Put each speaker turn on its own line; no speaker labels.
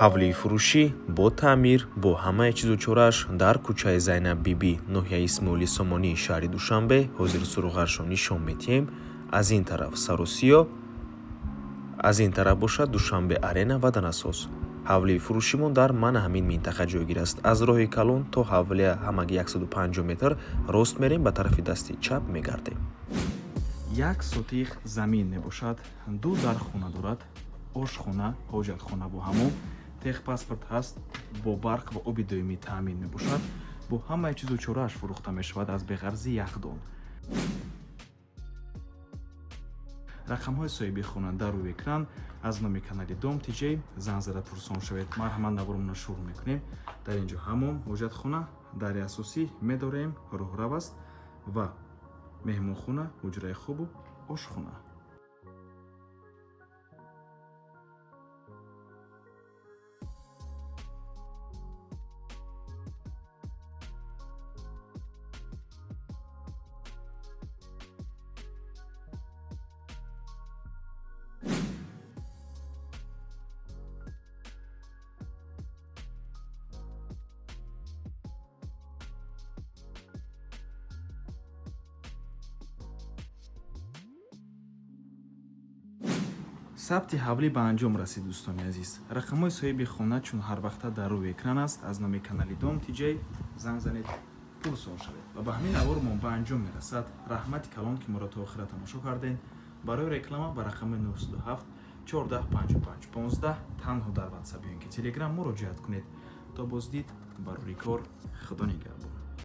ҳавлии фурӯшӣ бо таъмир бо ҳамаи чизу чорааш дар кӯчаи Зайнаб Бибӣ, ноҳияи Исмоили Сомонии шаҳри Душанбе, ҳозири Суруғаршо нишон медиҳем. Аз ин тараф Саросиё, аз ин тараф бошад Душанбе Арена ва Данасос. ҳавлии фурӯшимон дар мана ҳамин минтақа ҷойгир аст. Аз роҳи калон то ҳавлия ҳамаги 150 метр рост мерем, ба тарафи дасти чап мегардем.
1 сотих замин мебошад, 2 дархона дорад, ошхона, ҳоҷатхона бо ҳамон, техпаспорт ҳаст, бо барқ ва оби доимӣ таъмин мебошад, бо ҳамаи чизу чорааш фурӯхта мешавад аз беғарзи яхдон. рақамҳои соҳиби хона дар рӯи экран. аз номи канали Дом TJ зан зада пурсон шавед. марҳамат наворумона шурӯъ мекунем. дар ин ҷо ҳамон ҳоҷатхона, дари асосӣ медорем, роҳрав аст ва меҳмонхона, ҳуҷраи хобу ошхона. сабти ҳавлӣ ба анҷом расид. дӯстони азиз, рақамҳои соҳиби хона чун ҳарвақта дар рӯи экран аст. аз номи канали Дом TJ занг занед, пурсон шавед ва ба ҳамин авормон ба анҷом мерасад. раҳмати калон ки моро то охира тамошо карден. барои реклама ба рақами 927 14 55 15 танҳо дар ватсап ё ин ки телеграм муроҷиат кунед. то боздид, барори кор, худо нигаҳбон.